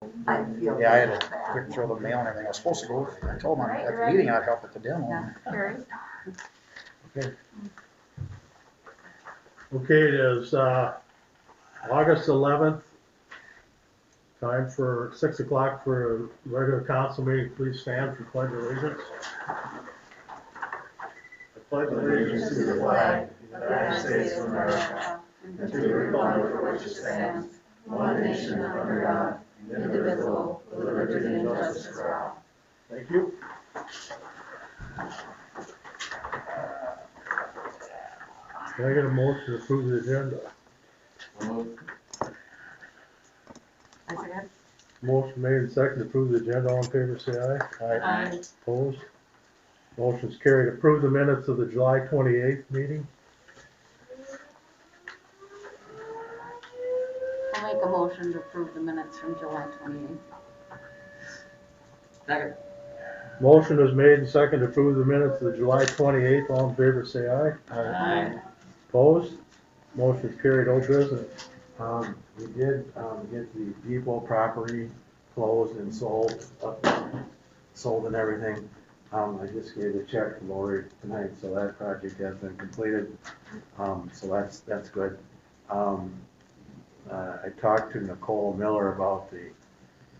I feel. Yeah, I had to quick throw the mail and everything. I was supposed to go, I told them at the meeting I'd help at the demo. Okay. Okay, it is, August 11th. Time for 6 o'clock for a regular council meeting. Please stand for pledge of allegiance. I pledge allegiance to the flag of the United States of America and to the republic for which it stands, one nation under God, indivisible, with liberty and justice for all. Thank you. Can I get a motion to approve the agenda? I said, Motion made and seconded to approve the agenda. All in favor, say aye. Aye. Opposed? Motion's carried. Approve the minutes of the July 28th meeting. I'll make a motion to approve the minutes from July 28th. Second. Motion is made and seconded to approve the minutes of the July 28th. All in favor, say aye. Aye. Opposed? Motion's carried. Old business. We did, get the depot property closed and sold and everything. I just gave the check to Lori tonight, so that project has been completed. So that's good. I talked to Nicole Miller about the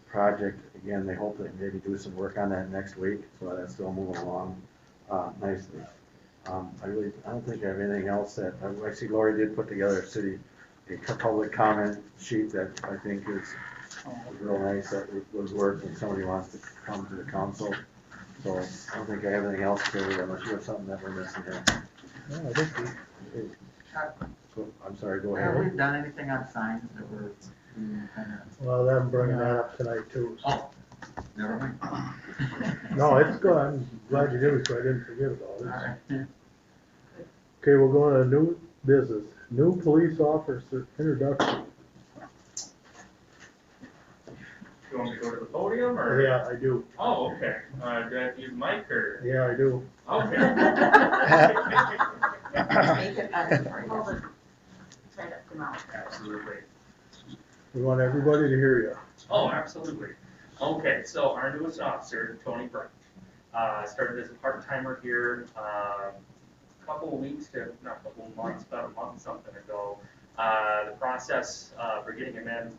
project. Again, they hope that maybe do some work on that next week, so that's still moving along, nicely. I don't think I have anything else that, I see Lori did put together a public comment sheet that I think is real nice, that would work when somebody wants to come to the council. So I don't think I have anything else to do unless you have something that we're missing here. No, I think So, I'm sorry, go Have we ahead. done anything on signs that were kind well, I'm bringing that up tonight too. So. of, never mind. No, it's good. I'm glad you did it, so I didn't forget about it. Alright. Okay, we're going to new business. New police officer introduction. You want me to go to the podium, or? Yeah, I do. Oh, okay. Do I have to use mic, or? Yeah, I do. Okay. Make it better for Hold you. it. Try to come out. Absolutely. We want everybody to hear you. Oh, absolutely. Okay, so our newest officer, Tony Bright, started as a part-timer here, couple of weeks to, not a couple of months, about a month something ago. The process for getting him in,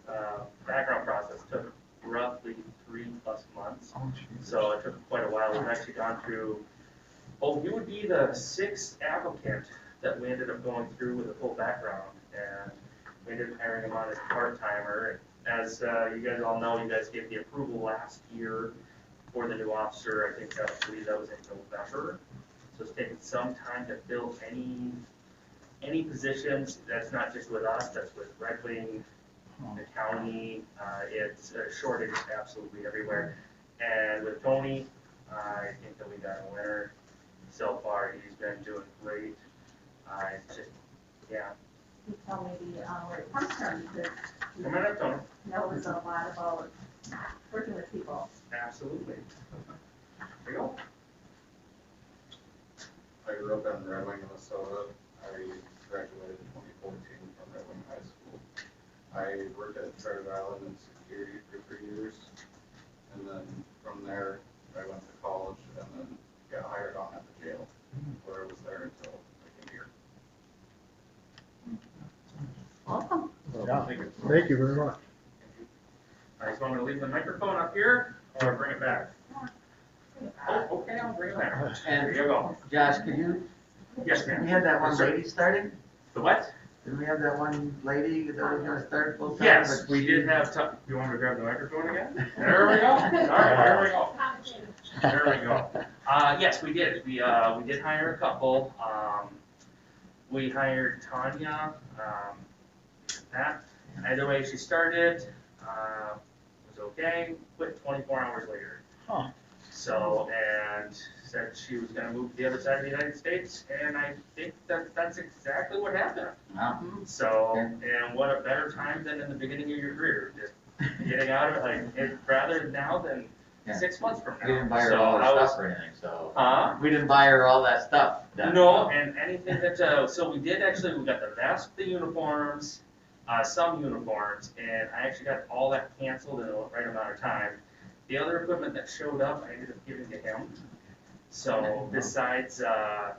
background process took roughly 3+ months. So it took quite a while. We've actually gone through, he would be the 6th applicant that we ended up going through with a full background. And we ended up hiring him on as a part-timer. As you guys all know, you guys gave the approval last year for the new officer. I believe that was in November. So it's taken some time to fill any positions. That's not just with us, that's with Red Wing, the county. It's a shortage absolutely everywhere. And with Tony, I think that we got a winner so far. He's been doing great. It's just, yeah. You tell me where it comes from, because Come on up, Tony. he knows a lot about working with people. Absolutely. There you go. I grew up in Red Wing, Minnesota. I graduated in 2014 from Red Wing High School. I worked at Charter Island in security for 3 years. And then from there, I went to college and then got hired on at the jail, where I was there until like a year. Welcome. Yeah. Thank you very much. All right, so I'm gonna leave the microphone up here, or bring it back. Oh, okay, I'll bring it back. There you go. Josh, could you, Yes, ma'am. we had that one lady starting? The what? Didn't we have that one lady that was gonna start full time? Yes, but we she- did have, you want me to grab the microphone again? There we go. All right, there we go. There we go. Yes, we did. We did hire a couple. We hired Tanya, that, either way she started, was okay, quit 24 hours later. Huh. So, and said she was gonna move to the other side of the United States, and I think that's exactly what happened. Wow. So, and what a better time than in the beginning of your career, just getting out of it, like, it's rather now than Yeah. 6 months from now. We didn't buy her So all I that was- stuff or anything, so. Huh? We didn't buy her all that stuff. No, and anything that, so we did actually, we got the vest, the uniforms, some uniforms, and I actually got all that canceled in the right amount of time. The other equipment that showed up, I ended up giving to him. So besides, I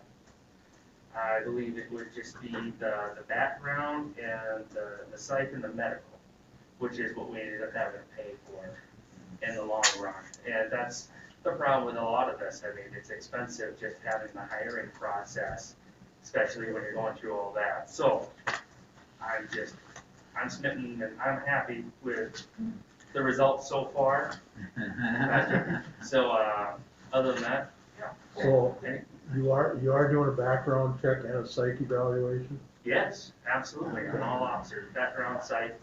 believe it would just be the background and the psych and the medical, which is what we ended up having to pay for in the long run. And that's the problem with a lot of this. I mean, it's expensive just having the hiring process, especially when you're going through all that. So I'm smitten and I'm happy with the results so far. So, other than that, yeah. So you are doing a background check and a psych evaluation? Yes, absolutely, on all officers, background, psych,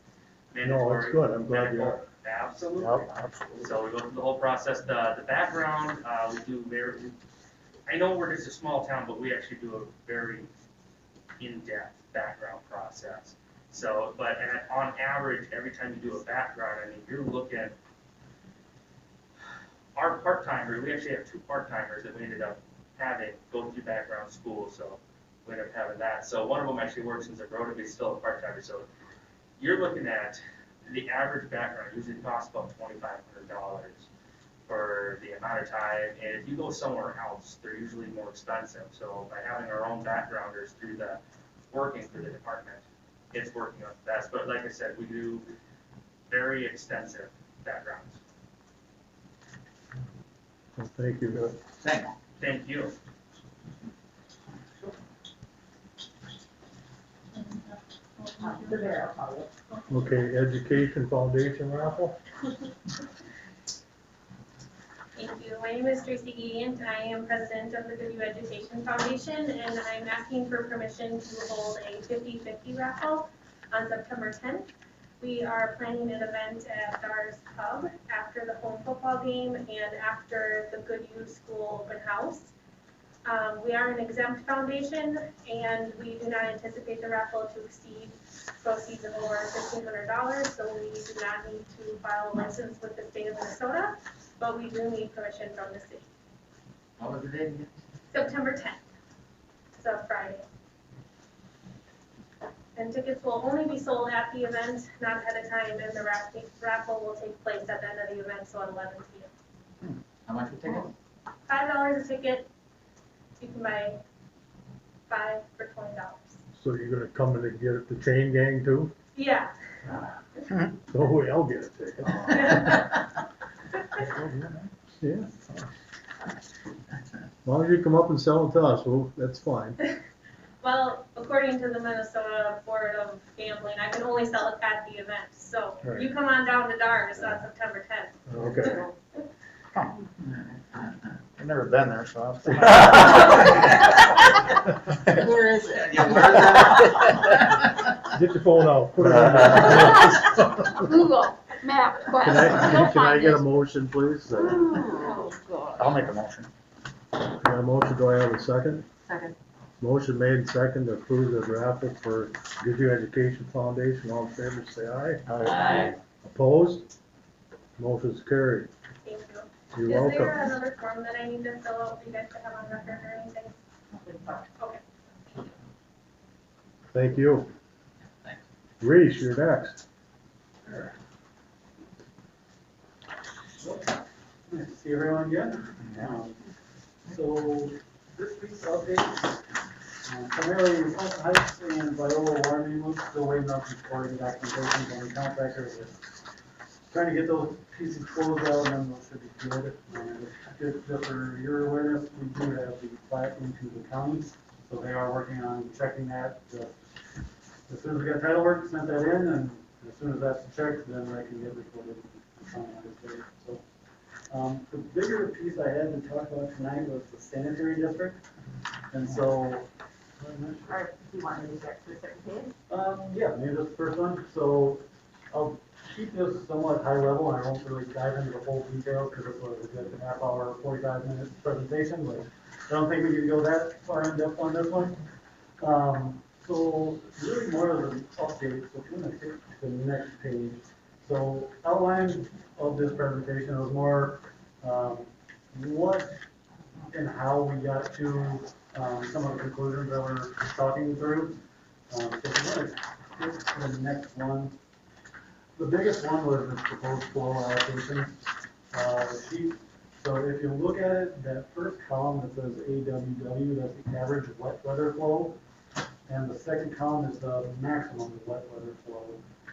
No, mandatory. it's good, I'm glad you medical. are. Absolutely. Yep, absolutely. So we go through the whole process. The background, we do I know we're just a small town, but we actually do a very in-depth background process. So, but on average, every time you do a background, I mean, you're looking, our part-timers, we actually have 2 part-timers that we ended up having go through background school, so we ended up having that. So one of them actually works in Zagro, but he's still a part-timer. So you're looking at the average background usually costs about $2,500 for the amount of time, and if you go somewhere else, they're usually more expensive. So by having our own backgrounders working through the department, it's working out the best. But like I said, we do very extensive backgrounds. Well, thank you. Thank you. Okay, Education Foundation raffle? Thank you. My name is Tracy Gideon. I am president of the Goodhue Education Foundation, and I'm asking for permission to hold a 50-50 raffle on September 10th. We are planning an event at Dar's Pub after the home football game and after the Goodhue School open house. We are an exempt foundation, and we do not anticipate the raffle to exceed proceeds of over $1,500, so we do not need to file a license with the state of Minnesota, but we do need permission from the city. What was the date again? September 10th, it's a Friday. And tickets will only be sold at the event, not ahead of time, and the raffle will take place at the end of the event, so at 11 p.m. How much for tickets? $5 a ticket. You can buy 5 for $20. So you're gonna come in and get the chain gang too? Yeah. So I'll get a ticket. Yeah. As long as you come up and sell it to us, well, that's fine. Well, according to the Minnesota Board of Gambling, I can only sell it at the event. So Right. you come on down to Dar's on September 10th. Okay. I've never been there, so Where is it? Yeah, where is that? Get your phone out, put it on. Google, map, quest. Can I get a motion, please? Oh, God. I'll make a motion. Got a motion, do I have a second? Second. Motion made and second to approve the raffle for Goodhue Education Foundation. All in favor, say aye. Aye. Opposed? Motion's carried. Thank you. You're Is welcome. there another form that I need to fill out for you guys to have on record or anything? Okay. Thank you. Thanks. Reese, you're next. Nice to see everyone again. So this week's updates, primarily Health Heights and Viola water main loops, still waiting on some supporting documentation on the contractor. Just trying to get those pieces closed out and then those should be good. And just for your awareness, we do have the plat into the county, so they are working on checking that. As soon as we got title work, sent that in, and as soon as that's checked, then I can get recorded and finalized there. So, the bigger piece I had to talk about tonight was the sanitary district, and so. Or do you want me to get to a certain page? Yeah, maybe that's the first one. So I'll keep this somewhat high level, and I won't really dive into the whole details because it was a good half hour, 45-minute presentation, but I don't think we need to go that far in depth on this one. So really more of an update, so if you want to take the next page. So outline of this presentation was more what and how we got to some of the conclusions that we're talking through. So if you want to skip to the next one. The biggest one was the proposed flow allocation, the sheet. So if you look at it, that first column that says AWW, that's the average wet weather flow. And the second column is the maximum wet weather flow.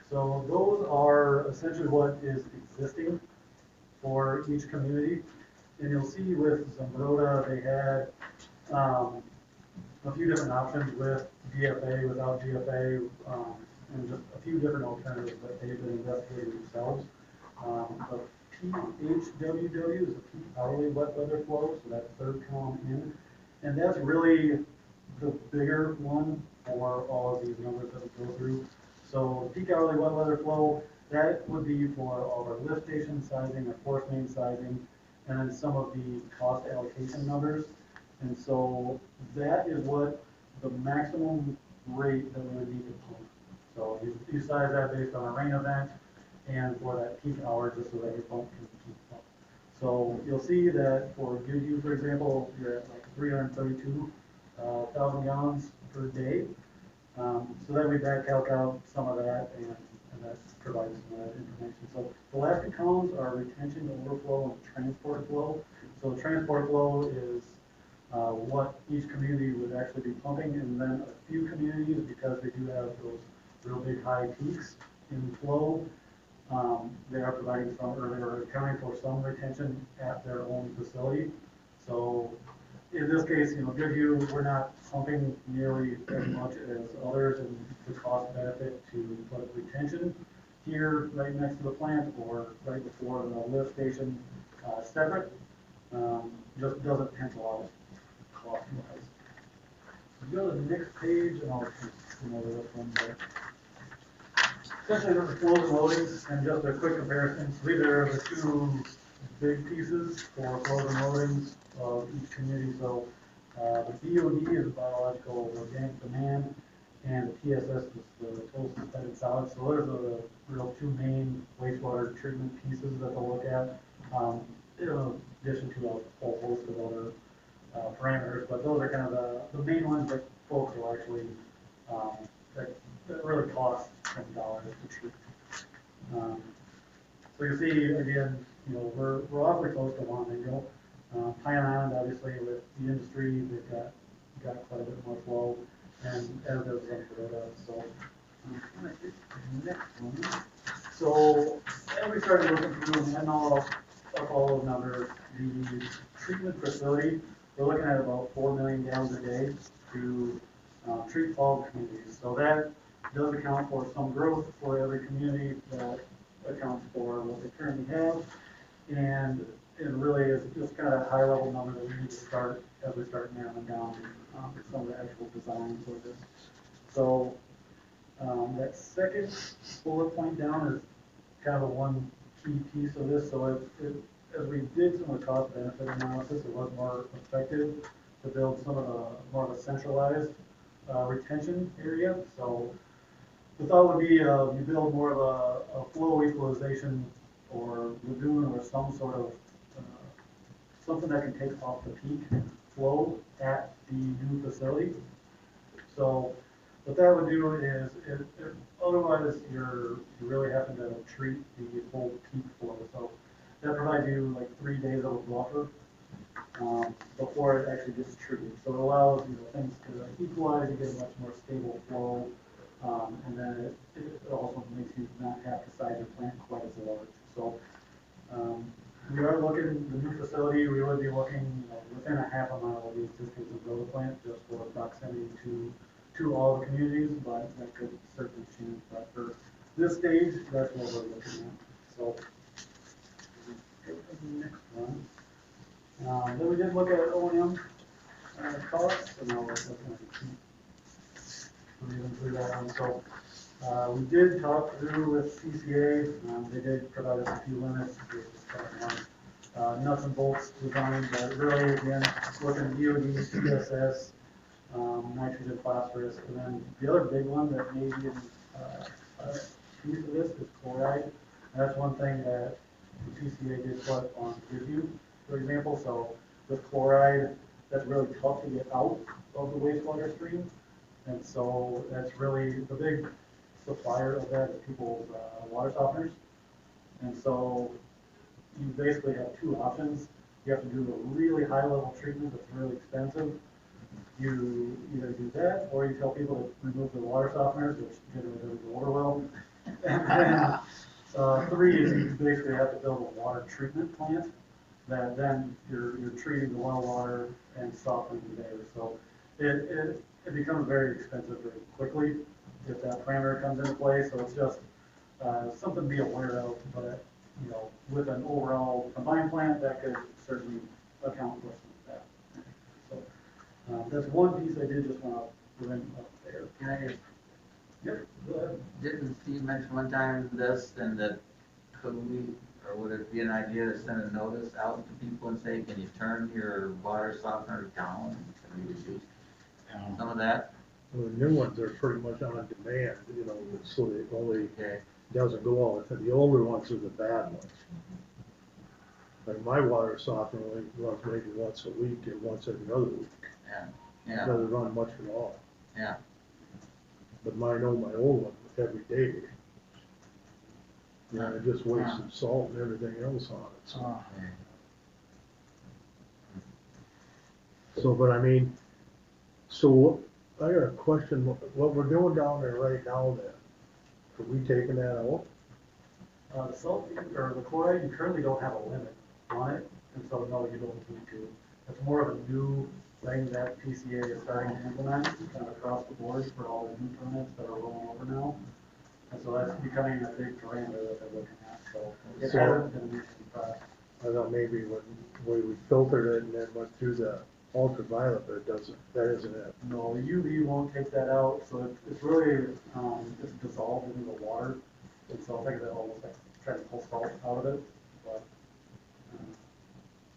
So those are essentially what is existing for each community. And you'll see with Zumbrota, they had a few different options with GFA, without GFA, and just a few different alternatives that they've been investigating themselves. The PHWW is the peak hourly wet weather flow, so that third column in. And that's really the bigger one for all of these numbers that we go through. So peak hourly wet weather flow, that would be for all our lift station sizing, our force main sizing, and then some of the cost allocation numbers. And so that is what the maximum rate that we would need to pump. So you size that based on a rain event and for that peak hour, just so that your pump can keep up. So you'll see that for Goodhue, for example, you're at like 332,000 gallons per day. So then we back calc out some of that, and that provides some of that information. So the last two columns are retention, overflow, and transport flow. So the transport flow is what each community would actually be pumping, and then a few communities, because they do have those real big high peaks in flow, they are providing some, or they are accounting for some retention at their own facility. So in this case, Goodhue, we're not pumping nearly as much as others, and the cost benefit to put retention here right next to the plant or right before the lift station separate, just doesn't pencil out cost-wise. Go to the next page, and I'll come over this one. But essentially, this is flows and loadings, and just a quick comparison. So these are the two big pieces for flows and loadings of each community. So the BOD is biological organic demand, and the TSS is the total suspended solids. So those are the real two main wastewater treatment pieces that they'll look at, in addition to a whole host of other parameters. But those are kind of the main ones that folks will actually, that really cost some dollars to treat. So you see, again, we're awfully close to Wanago. Pine Island, obviously, with the industry, they've got quite a bit more flow, and as does Zumbrota. So, next one. So, as we started looking through, and all those numbers, the treatment facility, we're looking at about 4 million gallons a day to treat all the communities. So that does account for some growth for every community, that accounts for what they currently have, and it really is just kind of a high level number that we need to start as we start narrowing down some of the actual designs of this. So that second bullet point down is kind of a one key piece of this. So as we did some of the cost benefit analysis, it was more effective to build some of the more of a centralized retention area. So the thought would be you build more of a flow equalization or lagoon or some sort of something that can take off the peak flow at the new facility. So what that would do is, otherwise you're really having to treat the full peak flow. So that provides you like 3 days of a buffer before it actually gets treated. So it allows things to equalize, you get a much more stable flow, and then it also makes you not have to size your plant quite as large. So we are looking, the new facility, we would be looking within a half a mile of the existing Zumbrota plant, just for proximity to all the communities, but that could certainly change. But for this stage, that's what we're looking at. So, go to the next one. Then we did look at O&M costs, and I'll just reading through that one. So we did talk through with CCA. They did provide us a few limits. We just talked on nuts and bolts design, but really, again, looking at EOD, CSS, nitrogen, phosphorus, and then the other big one that may be a piece of this is chloride. And that's one thing that the CCA did put on Goodhue, for example. So with chloride, that's really tough to get out of the wastewater stream. And so that's really the big supplier of that is people's water softeners. And so you basically have two options. You have to do a really high level treatment that's really expensive. You either do that, or you tell people to remove the water softeners, which generally doesn't go over well. And then, three is you basically have to build a water treatment plant that then you're treating the well water and softening there. So it becomes very expensive very quickly if that parameter comes into play. So it's just something to be aware of. But you know, with an overall combined plant, that could certainly account for some of that. So that's one piece I did just want to bring up there. Can I just, Yep, go ahead. didn't Steve mention one time this, and that could we, or would it be an idea to send a notice out to people and say, can you turn your water softener down? Can we reduce some of that? Well, the new ones are pretty much on demand, you know, so it only Okay, doesn't go all the time. The older ones are the bad ones. Like my water softener only runs maybe once a week or once every other week. yeah, Doesn't run much at all. yeah. But my old one, every day. You know, I just waste some salt and everything else on it, so. Okay. So, but I mean, so I got a question, what we're doing down there right now then, are we taking that out? The salt, or the chloride, you currently don't have a limit on it, and so no, you don't need to. It's more of a new thing that PCA is starting to implement, kind of across the board for all the new permits that are rolling over now. And so that's becoming a big parameter that they're looking at, so it So- hasn't been an issue in the past. I thought maybe when we filtered it and then went through the ultraviolet, but it doesn't, that isn't it. No, the UV won't take that out, so it's really, it's dissolved in the water. And so think of it almost like trying to pull salt out of it, but,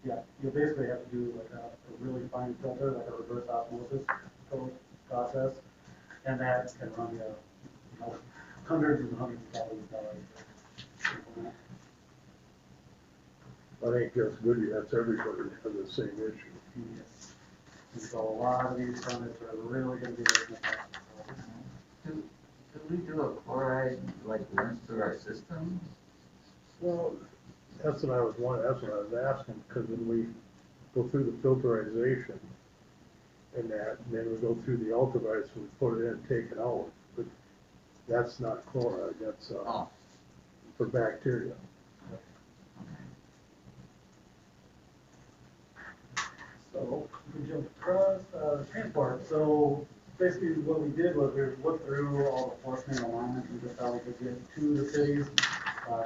yeah, you basically have to do like a really fine filter, like a reverse osmosis process. And that can run you, you know, hundreds and hundreds of thousands of dollars. That ain't just Goodhue, that's everybody that has the same issue. Yes. And so a lot of these permits are really gonna be looking at that. So, Do we do a chloride, like, rinse through our system? Well, that's what I was wondering, that's what I was asking, because when we go through the filterization and that, and then we go through the ultraviolet, so we put it in and take it out, but that's not chloride, that's, Oh, for bacteria. So we jump across, transport. So basically what we did was we looked through all the force main alignments and just how we could get to the cities,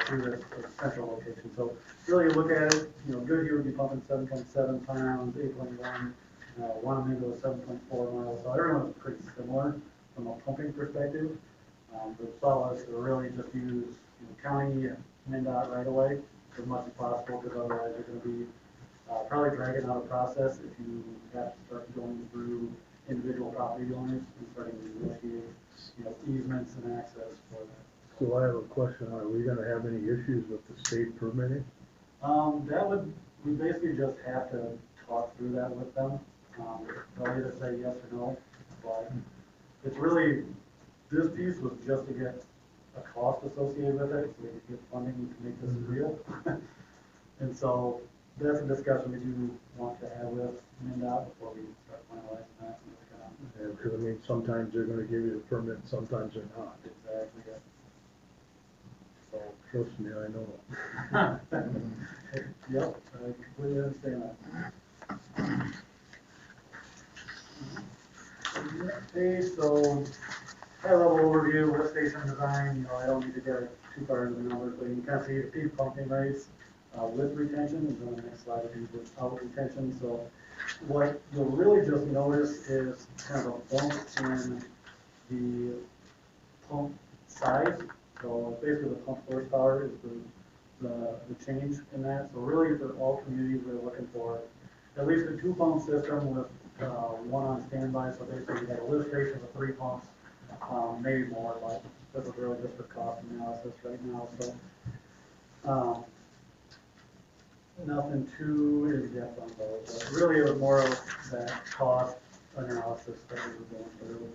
through this central location. So really look at it, you know, Goodhue would be pumping 7.7 pounds, 8.1, Wanamingo was 7.4 miles. So everyone's pretty similar from a pumping perspective. The thought was to really just use, you know, county and MnDOT right away as much as possible, because otherwise you're going to be probably dragging out a process if you have to start going through individual property owners and starting to negotiate, you know, easements and access for that. So I have a question, are we gonna have any issues with the state permitting? We basically just have to talk through that with them. They'll either say yes or no, but it's really, this piece was just to get a cost associated with it, so we could get funding to make this real. And so that's a discussion we do want to have with MnDOT before we start finalizing that. Yeah, because I mean, sometimes they're gonna give you the permit, sometimes they're not. Exactly, yeah. So, Trust me, I know. yep, I completely understand that. Okay, so high level overview, lift station design, you know, I don't need to get too far into the numbers, but you can kind of see the peak pumping rates, with retention, and then the next slide is without retention. So what you'll really just notice is kind of a bump in the pump size. So basically the pump horsepower is the change in that. So really for all communities, we're looking for at least a 2-pump system with one on standby. So basically you got a lift station with 3 pumps, maybe more, but this is really just for cost analysis right now. So nothing too in depth on those, but really it was more of that cost analysis that we were going through.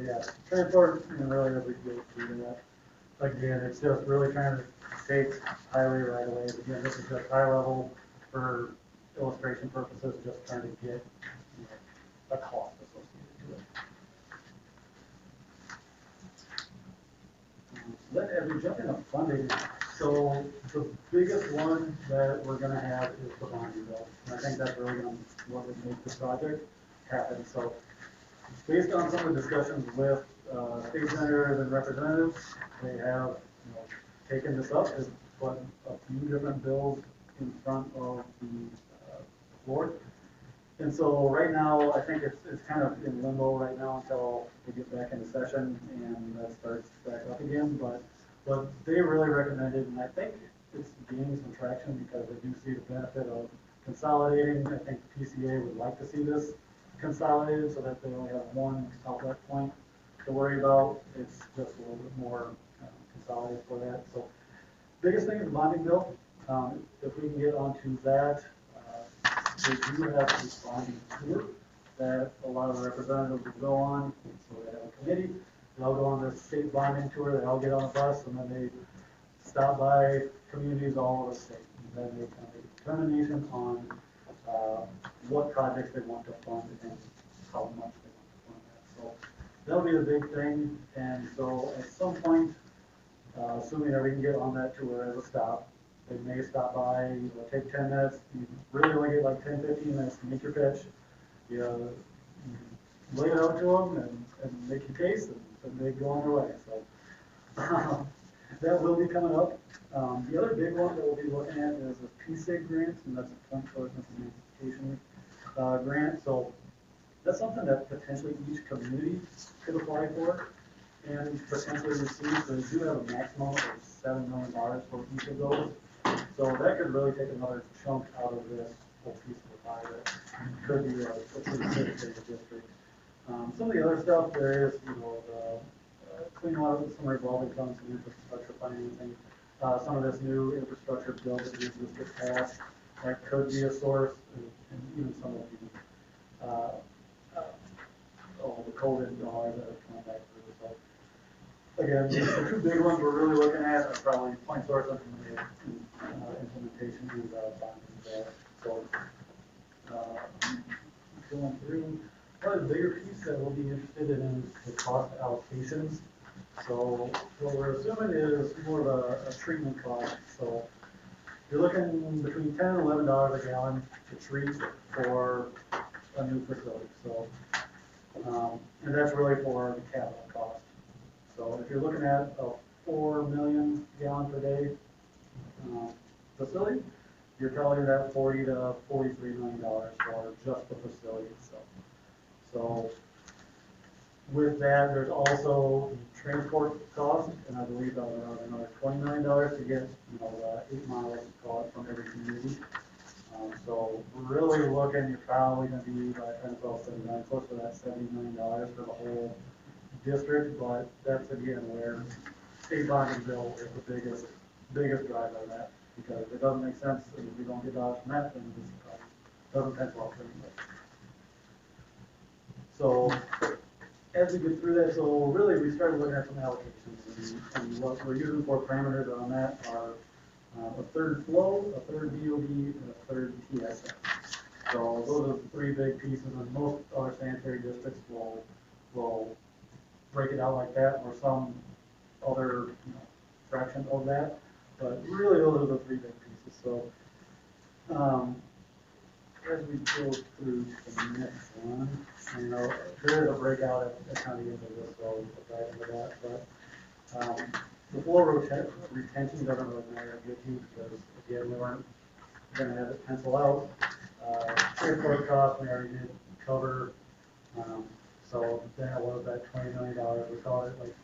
yeah, transport, and really as we go through that. Again, it's just really trying to take highway right away. Again, this is just high level for illustration purposes, just trying to get, you know, a cost associated to it. So then as we jump into funding, so the biggest one that we're gonna have is the bonding bill. And I think that's really gonna, what would make this project happen. So based on some of the discussions with state senators and representatives, they have, you know, taken this up and put a few different bills in front of the floor. And so right now, I think it's kind of in limbo right now until we get back into session and that starts back up again. But what they really recommended, and I think it's gaining some traction because they do see the benefit of consolidating. I think the PCA would like to see this consolidated so that they only have one outlet point to worry about. It's just a little bit more consolidated for that. So biggest thing is the bonding bill. If we can get onto that, they do have a bonding tour that a lot of the representatives will go on. So they have a committee. They'll go on the state bonding tour. They all get on a bus and then they stop by communities all over the state. And then they can make a determination on what projects they want to fund and how much they want to fund that. So that'll be the big thing. And so at some point, assuming that we can get on that tour as a stop, they may stop by, you know, take 10 minutes. You really only get like 10, 15 minutes to make your pitch. You lay it out to them and make your case, and they go on their way. So that will be coming up. The other big one that we'll be looking at is a PSIG grant, and that's a point source implementation grant. So that's something that potentially each community could apply for and potentially receive. So they do have a maximum of $7 million for each of those. So that could really take another chunk out of this whole piece of the pie that could be a pretty big for the district. Some of the other stuff there is, you know, the clean water, some revolving funds, some infrastructure financing, some of this new infrastructure bill that this district passed, that could be a source, and even some of the COVID dollars that are coming back through. So again, the two big ones we're really looking at are probably point source implementation and bonding there. So going through, probably the bigger piece that we'll be interested in is the cost allocations. So what we're assuming is more of a treatment cost. So you're looking between $10 and $11 a gallon to treat for a new facility. So and that's really for the capital cost. So if you're looking at a 4 million gallon per day facility, you're probably at $40 to $43 million for just the facility itself. So with that, there's also transport cost, and I believe that was another $20 million to get, you know, 8 miles from every community. So really looking, you're probably going to be by 10, 12, 79, close to that $70 million for the whole district, but that's again where state bonding bill is the biggest driver of that, because it doesn't make sense if we don't get dollars from that, then this doesn't pencil out for anybody. So as we get through that, so really we started looking at some allocations, and what we're using for parameters on that are a third flow, a third BOD, and a third TSS. So those are the three big pieces, and most other sanitary districts will break it out like that, or some other, you know, fraction of that. But really, those are the three big pieces. So as we go through the next one, you know, there is a breakout at kind of the end of this, so we'll dive into that. But the flow retention doesn't really matter a good deal because, again, we weren't going to have it pencil out. Transport cost, we already did cover. So that was that $20 million. We call it like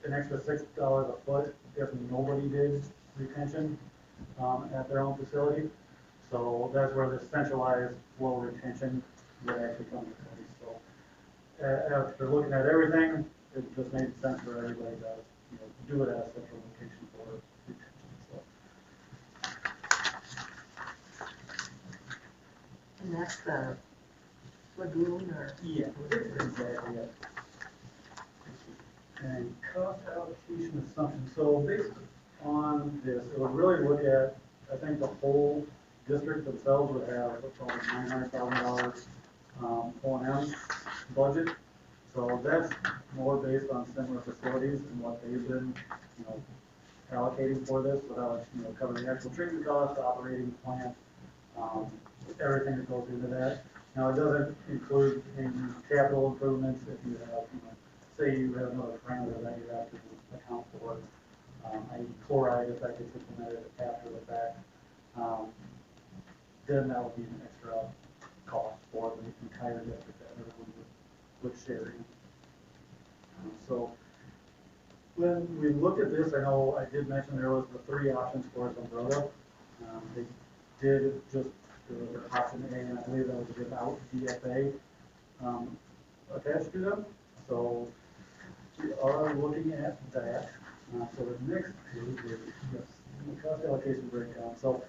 an extra $6 a foot if nobody did retention at their own facility. So that's where the centralized flow retention would actually come into place. So after looking at everything, it just made sense for everybody to, you know, do it as a central location for retention. So. And that's the lagoon or? Yeah, exactly. Yeah. And cost allocation assumption, so based on this, it would really look at, I think the whole district themselves would have about $900,000 O&M budget. So that's more based on similar facilities and what they've been, you know, allocating for this, without, you know, covering the actual treatment costs, operating plant, everything that goes into that. Now, it doesn't include any capital improvements if you have, you know, say you have another parameter that you have to account for, i.e. chloride, if that gets implemented after the fact, then that would be an extra cost for the entire district that everyone would share in. So when we looked at this, I know I did mention there was the 3 options for Zumbrota. They did just, there was an option A, and I believe that was without DFA attached to them. So we are looking at that. So the next page is, yes, the cost allocation breakdown. So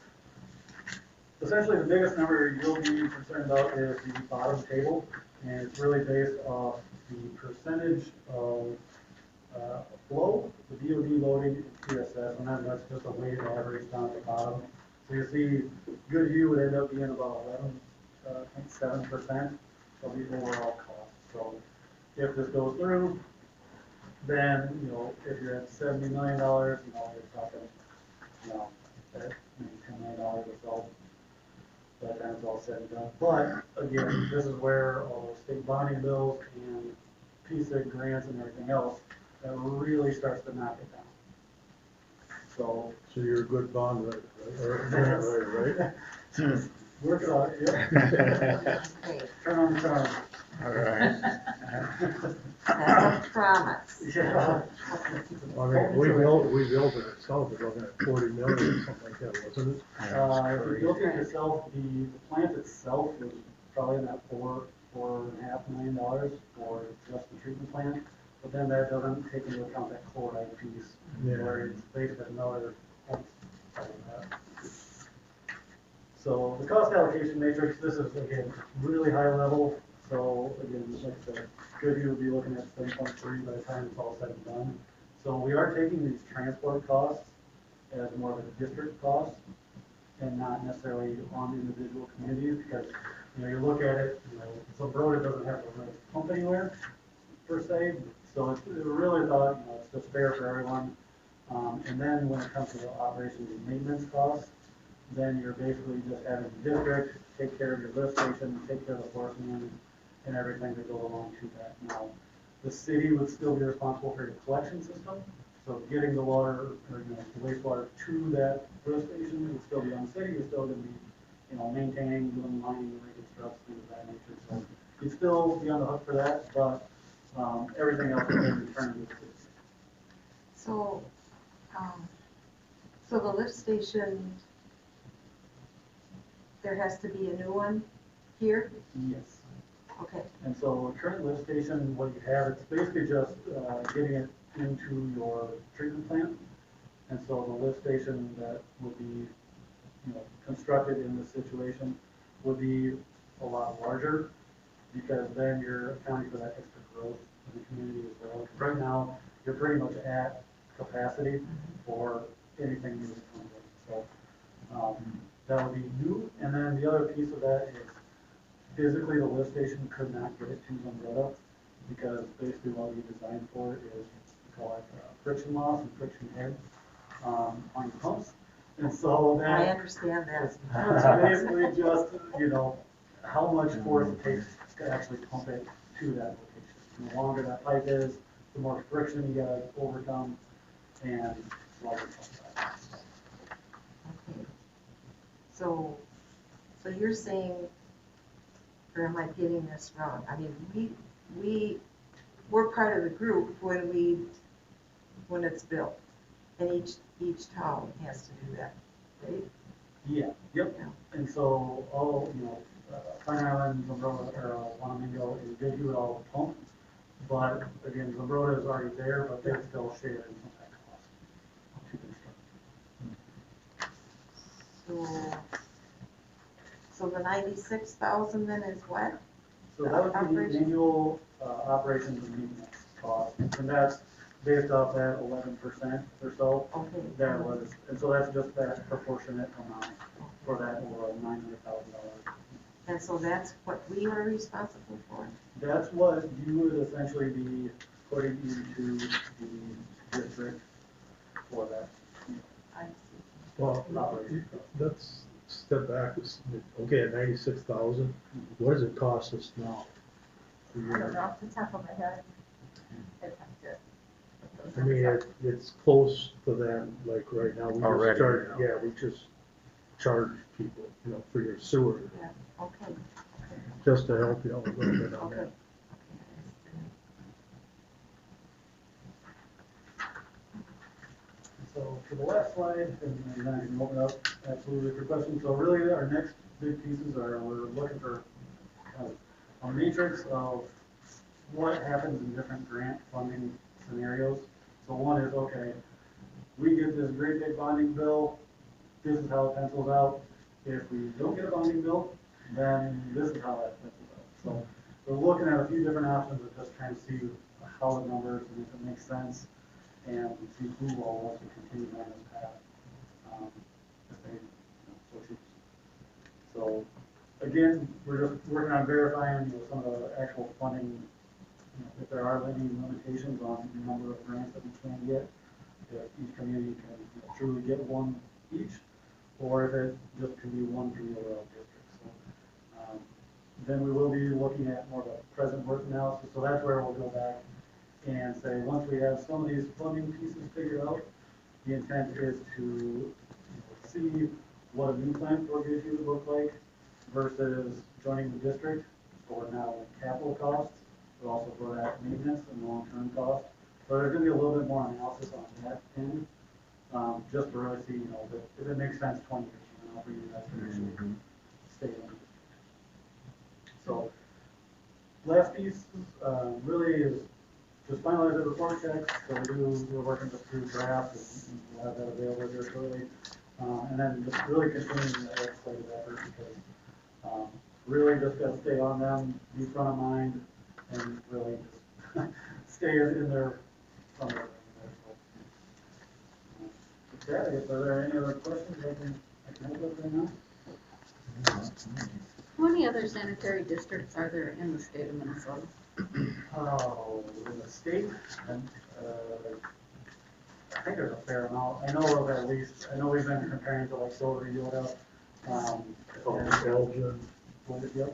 essentially the biggest number you'll be concerned about is the bottom table, and it's really based off the percentage of flow, the DOD loading, and PSS, and then that's just a weighted average down at the bottom. So you see Goodhue would end up being about 11.7% of the overall cost. So if this goes through, then, you know, if you're at $70 million, you know, you're talking, you know, that $10 million or so. By the time it's all said and done. But again, this is where all those state bonding bills and PSIG grants and everything else, that really starts to knock it down. So you're a good bond writer, right? Or grant writer, right? work it out, yeah. Okay, Turn on the charm. All right. that's a promise. Yeah. I mean, we built it itself, it wasn't at 40 million or something like that, wasn't it? If you built it yourself, the plant itself was probably in that $4.5 million for just the treatment plant. But then that doesn't take into account that chloride piece, Yeah. where it's basically another point of that. So the cost allocation matrix, this is again, really high level. So again, like I said, Goodhue will be looking at 7.3 by the time it's all said and done. So we are taking these transport costs as more of a district cost and not necessarily on individual communities, because, you know, you look at it, you know, Zumbrota doesn't have to really pump anywhere per se. So it's really thought, you know, it's just fair for everyone. And then when it comes to the operations and maintenance costs, then you're basically just having the district take care of your lift station, take care of the force main, and everything that goes along to that. Now, the city would still be responsible for your collection system, so getting the water, or, you know, the wastewater to that lift station would still be on the city. You're still gonna be, you know, maintaining, doing lining, reconstructs, things of that nature. So you'd still be on the hook for that, but everything else would be returned to the city. So, so the lift station, there has to be a new one here? Yes. Okay, And so the current lift station, what you have, it's basically just getting it into your treatment plant. And so the lift station that would be, you know, constructed in this situation would be a lot larger, because then you're accounting for that extra growth in the community as well. Right now, you're pretty much at capacity for anything new that comes in. So that would be new. And then the other piece of that is physically the lift station could not get it to Zumbrota, because basically what we designed for is, we call it friction loss and friction head on your pumps. And so that. I understand that. It's basically just, you know, how much force it takes to actually pump it to that location. The longer that pipe is, the more friction you gotta overcome, and the larger pump size. Okay. So you're saying, or am I getting this wrong? I mean, we're part of the group when it's built, and each town has to do that, right? Yeah, yep. Yeah. And so all, you know, Pine Island, Zumbrota, or Wanamingo, and Goodhue would all pump. But again, Zumbrota is already there, but they still share in some of that cost to construct. So the 96,000 then is what? So that would be the annual operations and maintenance cost, and that's based off that 11% or so, Okay. that was, and so that's just that proportionate amount for that overall $900,000. And so that's what we are responsible for? That's what you would essentially be putting into the district for that. I see. Well, let's step back, okay, at 96,000, what does it cost us now? I don't know off the top of my head. I'd have to put those I mean, numbers up. it's close to that, like right now, we Already, just charge, yeah. yeah, we just charge people, for your sewer, Yeah, okay, just to help you out a little bit on okay. that. So for the last slide, and then I can open up absolutely for questions. So really, our next big pieces are, we're looking for kind of a matrix of what happens in different grant funding scenarios. So one is, okay, we get this great big bonding bill, this is how it pencils out. If we don't get a bonding bill, then this is how that pencils out. So we're looking at a few different options of just trying to see how the numbers and if it makes sense, and see who will want to continue on this path, if they so choose. So again, we're just working on verifying, some of the actual funding, if there are any limitations on the number of grants that we can get, if each community can truly get one each, or if it just can be one from the overall district. So then we will be looking at more of a present worth analysis. So that's where we'll go back and say, once we have some of these funding pieces figured out, the intent is to see what a new plan for Goodhue would look like versus joining the district for not only capital costs, but also for that maintenance and long-term cost. So there's gonna be a little bit more analysis on that end, just to really see, if it makes sense 20 years from now for you guys to actually stay in the district. So last piece, really is just finalize the report checks. So we're working just through drafts, and we'll have that available here shortly. And then just really continuing the legislative effort, because really just gotta stay on them, be front of mind, and really just stay in their front of mind. With that, if there are any other questions, I can help with right now. How many other sanitary districts are there in the state of Minnesota? Oh, in the state, and, I think there's a fair amount. I know of at least, I know we've been comparing to like Silver, Yoda, and Belgium, Belgium. I know we've been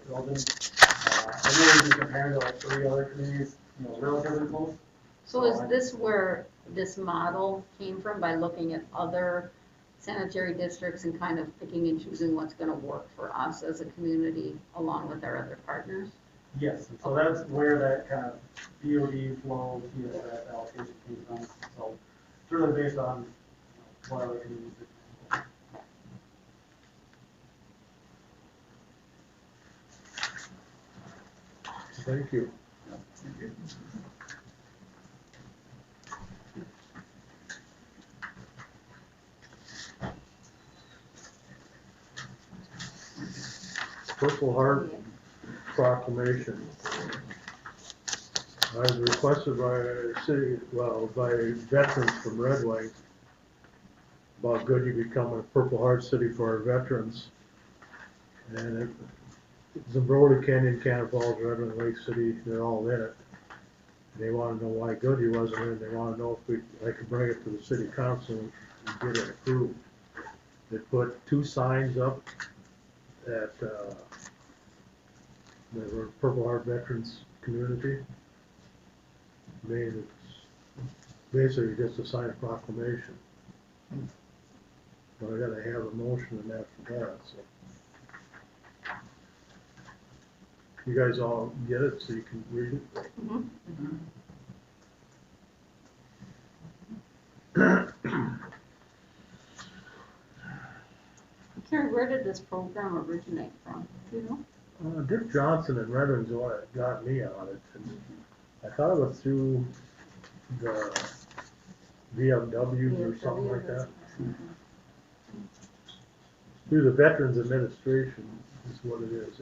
comparing to like 3 other communities, relatively close. So is this where this model came from, by looking at other sanitary districts and kind of picking and choosing what's gonna work for us as a community along with our other partners? Yes, and so that's where that kind of DOD flow, TSS allocation came from. So it's really based on what other communities do. thank you. Thank you. Purple Heart proclamation. I was requested by veterans from Red Wing about Goodhue becoming a Purple Heart city for our veterans. And Zimbrodi, Canyon, Cannon Falls, Redwood, Lake City, they're all in it. They want to know why Goodhue wasn't in it. They want to know if I could bring it to the city council and get it approved. They put 2 signs up at the Purple Heart Veterans Community. I mean, it's basically just a sign of proclamation. But I gotta have a motion and that for that, so. You guys all get it so you can read it? Karen, where did this program originate from? Do you know? Dick Johnson and Red Wing's the one that got me on it. And I thought it was through the VFWs or something like that. Through the Veterans Administration is what it is,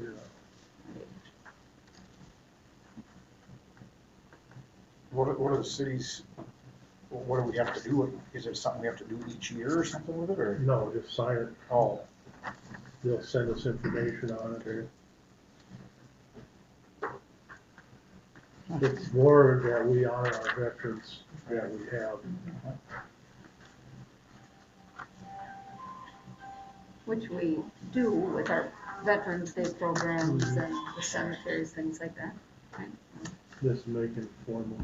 What are the cities what do we have to do? Is it something we have to do each year or something with it, or? No, just sign it. Oh, They'll send us information on it. It's more that we honor our veterans that we have. Which we do with our Veterans Day programs and the cemeteries, things like that. Right. Just make it formal.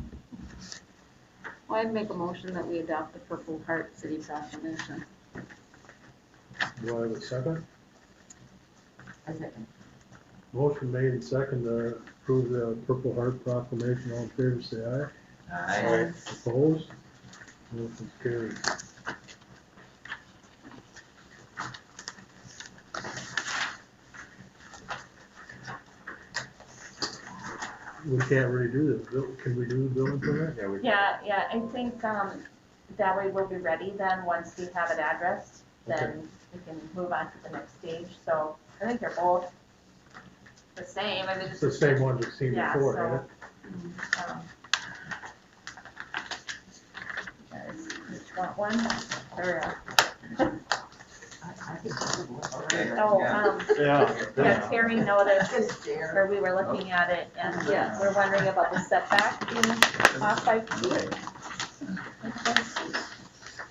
Well, I'd make a motion that we adopt the Purple Heart City Proclamation. Do I have a second? A second. Motion made and second to approve the Purple Heart Proclamation. All in favor, say aye. Aye. Opposed? Motion's carried. We can't really do this. Can we do the building permit? yeah, we. Yeah, I think, that way we'll be ready then, once we have it addressed, then we can move on to the next stage, so I think they're both the same, I mean, It's the same one we've seen Yeah, before, so- ain't it? Guys, each want one, or, I think it's a little. Okay. oh, Yeah. yeah, Terry noticed, or we were looking at it, and Yes. we're wondering about the setback being off 5 feet.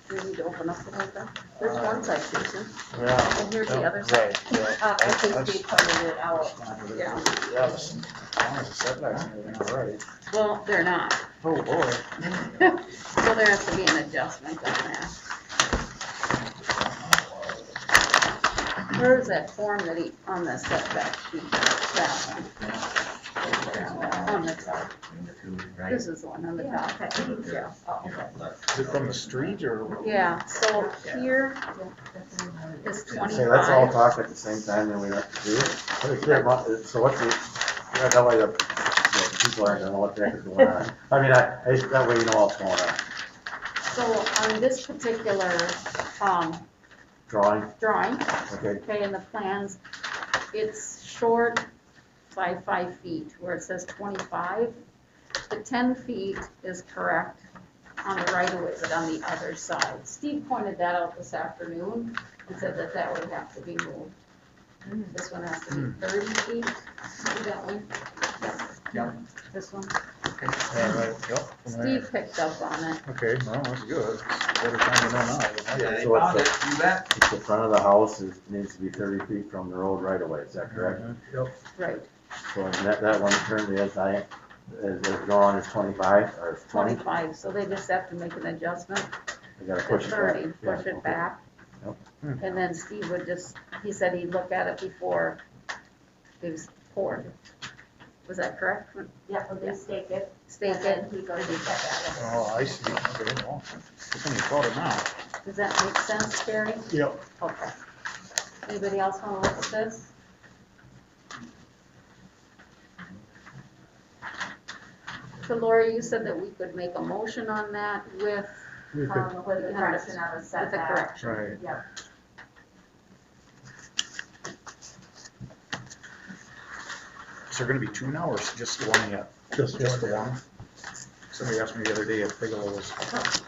Do we need to open up the window? There's one side, Susan, Yeah. and here's the other side. Right, yeah. I think we pointed it out. Yeah. Yeah, as long as the setbacks and everything are right. Well, they're not. Oh, boy. So there has to be an adjustment on that. Where's that form that he, on the setback sheet? That one. On the top. This is the one on the top. Yeah. Oh, okay. Is it from the street or? Yeah, so here is Say, let's all 25. talk at the same time, then we have to do it. So what's the, yeah, that way the people aren't gonna know what the heck is going on. I mean, that way you know what's going on. So on this particular, Drawing, drawing, okay, okay, in the plans, it's short by 5 feet, where it says 25. The 10 feet is correct on the right of way, but on the other side. Steve pointed that out this afternoon and said that that would have to be moved. This one has to be 30 feet, see that one? Yep. This one? Yeah, right, yep. from there. Steve picked up on it. Okay, well, that's good. Better time to know now. Yeah, they So it's found it, you bet. the front of the house needs to be 30 feet from the road right away, is that correct? Yep. Right, So that one currently is drawn as 25 or 20? 25, so they just have to make an adjustment. We gotta to push it back. 30, Yeah, push it okay. back. Yep. And then Steve would just, he said he'd look at it before it was poured. Was that correct? Yeah, well, they stake it, Stake and then it, he goes and check at it. Oh, I see. Okay, well, good thing you caught it now. does that make sense, Terry? Yep. Okay. Anybody else wanna look at this? So Lori, you said that we could make a motion on that with, We could, With the correction on the with the setback. correction. Right. Yep. Is there gonna be two now or just the one yet? just Just one the down. one? Somebody asked me the other day if Bigelow was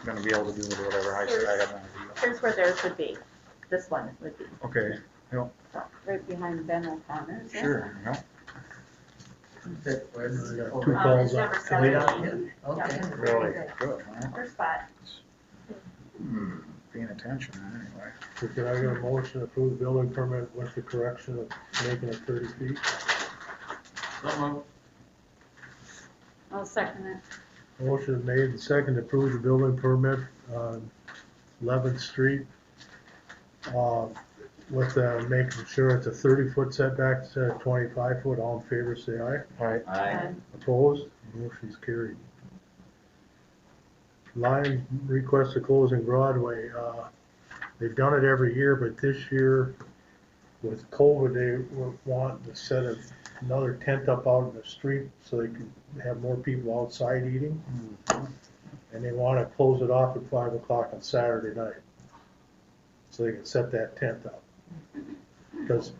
gonna be able to do it or whatever. I said I had no idea. Here's where theirs would be, this one would be. Okay, Right behind Ben O'Connor's. yeah? sure, yeah. We got 2 calls up. Number Can we 17. not get it? Okay. Yeah. Really? Good, well, First spot. paying attention anyway. So can I get a motion to approve the building permit with the correction of making it 30 feet? So moved. I'll second it. Motion made and second to approve the building permit on 11th Street. With making sure it's a 30-foot setback instead of 25-foot. All in favor, say aye. All right, Aye. Opposed? Motion's carried. Line request to closing Broadway. They've done it every year, but this year with COVID, they were wanting to set another tent up out in the street so they can have more people outside eating. And they want to close it off at 5 o'clock on Saturday night. So they can set that tent up. Because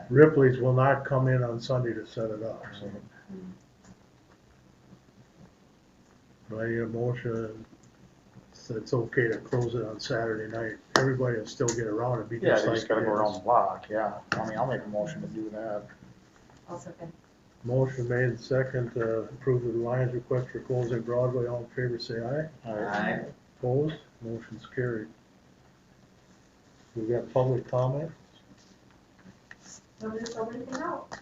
Ripley's will not come in on Sunday to set it up, so. Do I need a motion it's okay to close it on Saturday night. Everybody will still get around it, be Yeah, just you like just gotta it go around is. the block, yeah. I mean, I'll make a motion to do that. I'll second. Motion made and second to approve the Lions request for closing Broadway. All in favor, say aye. Aye. Opposed? Motion's carried. We got public comment? Nobody's filled anything out.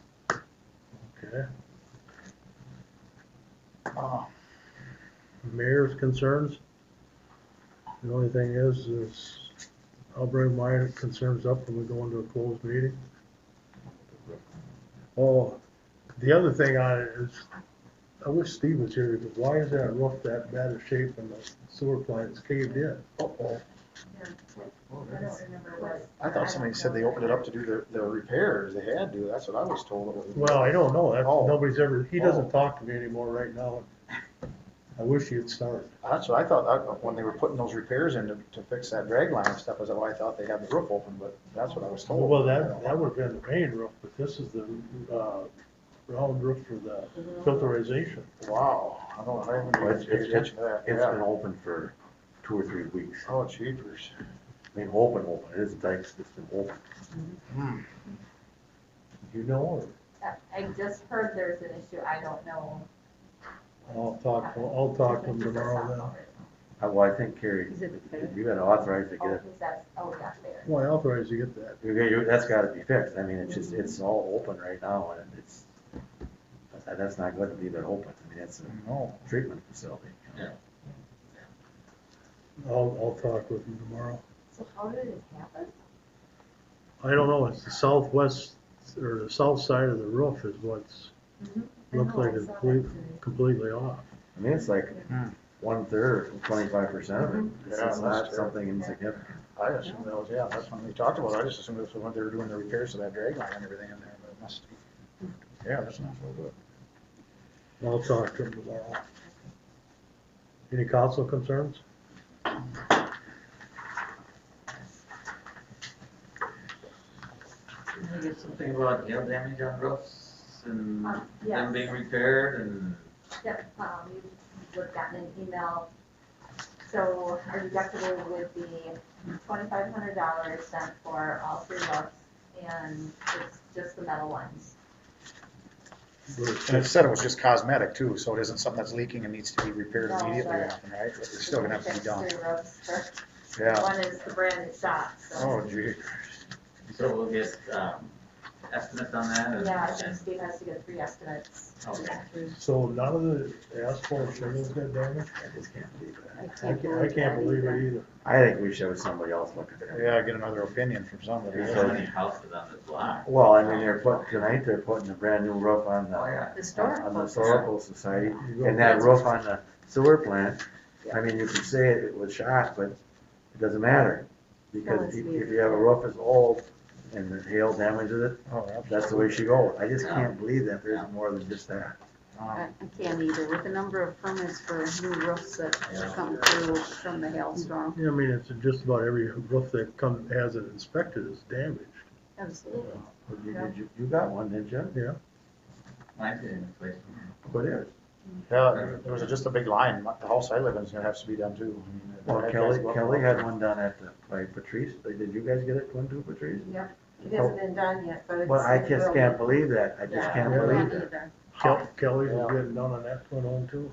Okay. Uh, Mayor's concerns? The only thing is I'll bring my concerns up when we go into a closed meeting. Oh, the other thing on it is, I wish Steve was here, because why is that roof that bad of shape and the sewer plant is caved in? Uh-oh. I don't remember what. I thought somebody said they opened it up to do the repairs, they had to, that's what I was told it was. Well, I don't know, that's, Oh. nobody's ever, he doesn't Oh. talk to me anymore right now. I wish he'd start. That's what I thought, when they were putting those repairs in to fix that drag line and stuff, is that why I thought they had the roof open, but that's what I was told. Well, that would have been the main roof, but this is the, round roof for the filterization. Wow, I don't, I haven't Well, even paid attention to that, It's yeah. been open for 2 or 3 weeks. Oh, jeepers. I mean, open, it isn't like it's been open. Hmm. You know, or I just heard there's an issue, I don't know. I'll talk to him tomorrow then. Well, I think, Carrie, Is it fair? you gotta authorize to get Oh, it. because that's, oh, yeah, there. Well, I authorize you to get that. That's gotta be fixed. I mean, it's just, it's all open right now and it's, that's not good to leave it open. I mean, it's a No. treatment facility. Yeah. I'll talk with him tomorrow. So how did it happen? I don't know, it's the southwest, or the south side of the roof is what's, I looks know, like I it's saw that completely off. I mean, it's like 1/3, 25% of it. It's Yeah, not that's something insignificant. I assumed that was, yeah, that's when we talked about it, I just assumed it was when they were doing the repairs to that drag line and everything in there, but it must be. Yeah, that's not so good. I'll talk to him tomorrow. Any council concerns? Can we get something about hail damage on roofs and them Yes. being repaired and? Yep, we've gotten an email. So our deductible would be $2,500 sent for all 3 roofs, and it's just the metal ones. And it said it was just cosmetic too, so it isn't something that's leaking and needs to be repaired No, immediately or but- nothing, right? It's still gonna have to be done. Fix 3 roofs first. Yeah. One is the brand new shop, so. Oh, gee. So we'll get, estimates on that? and- Yeah, I think Steve has to get 3 estimates. Okay. So none of the asphalt shingles got damaged? I just can't believe it. I can't believe it either. I think we should have somebody else look at it. Yeah, get another opinion from somebody. There's so many houses on this block. Well, I mean, tonight they're putting a brand new roof on Oh, the, yeah. on the historical society. You go- And that roof on the sewer plant, I mean, you can say it was shot, but it doesn't matter. Because if you have a roof that's old and the hail damages it, Oh, that's the way she goes. I just can't believe that there's more than just that. I can't either, with the number of permits for new roofs that come through from the hailstorm. Yeah, I mean, it's just about every roof that has it inspected is damaged. Absolutely. You got one, didn't you? Yeah. Mine's getting replaced. What is? Yeah, there was just a big line, the house I live in is gonna have to be done too. I mean, Well, that guy's go up Kelly and had up. one done at by Patrice. Did you guys get it one too, Patrice? Yep, it hasn't been done yet, but it's. Well, I just can't believe that. I just Yeah. can't Yeah. believe Can't that. either. Kelly's Yeah. is getting done on that one on too.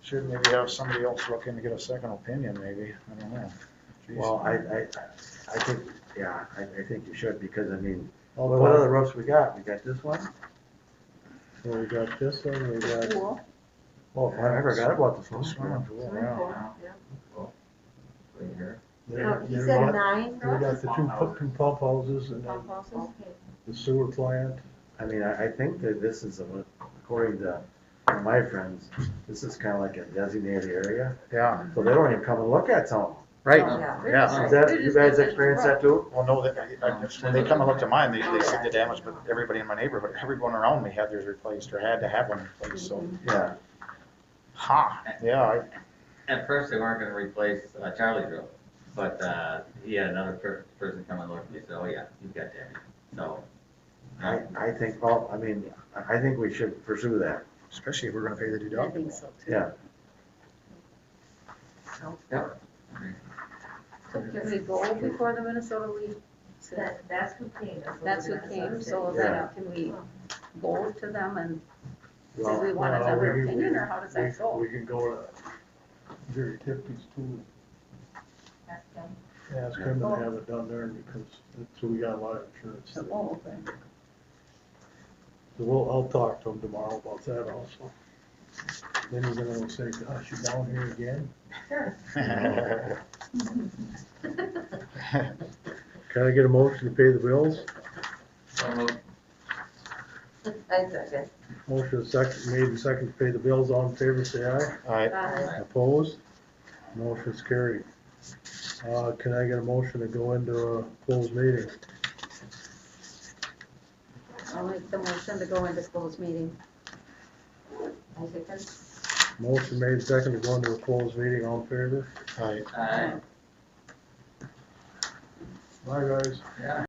Should maybe have somebody else look in to get a second opinion, maybe, I don't know. Jeez. Well, I think, yeah, I think you should, because I mean, I'll what other talk- roofs we got? We got this one? Well, we got this one, we got, Cool. Oh, I forgot about this one. Swimming pool, Swimming yeah. pool, yeah. Right here. No, he we said got 9 we got roofs? the two pump houses and then Pump houses? Okay. the sewer plant. I mean, I think that this is, according to my friends, this is kind of like a designated area. Yeah, So they don't even come and look at some of them. right, Yeah. yeah. Is that, you guys experience that too? Well, no, when they come and look to mine, they see the damage, but everybody in my neighborhood, everyone around me had theirs replaced or had to have one replaced, so. Yeah. Yeah, At first, they weren't gonna replace Charlie's roof, but he had another person come and look, and he said, oh yeah, you've got damage. So, I think, well, I mean, I think we should pursue that. especially if we're gonna pay the I think deductible. so too. Yeah. yep. So can we go before the Minnesota League? That's who came. That's who came, so then can we go to them and say Well, we want Well, another we can- opinion, or how does that go? We can go to Jerry Tiffany's too, Ask them. ask him to have it done there because, so we got a lot of insurance. So Oh, okay. I'll talk to him tomorrow about that also. Then he's gonna say, gosh, you down here again? Sure. Can I get a motion to pay the bills? I second. Motion second, made and second to pay the bills, all in favor, say aye. Aye. Opposed? Motion's carried. Can I get a motion to go into a closed meeting? I'll make the motion to go into closed meeting. I second. Motion made second to go into a closed meeting, all in favor? Aye. Bye, guys. Yeah.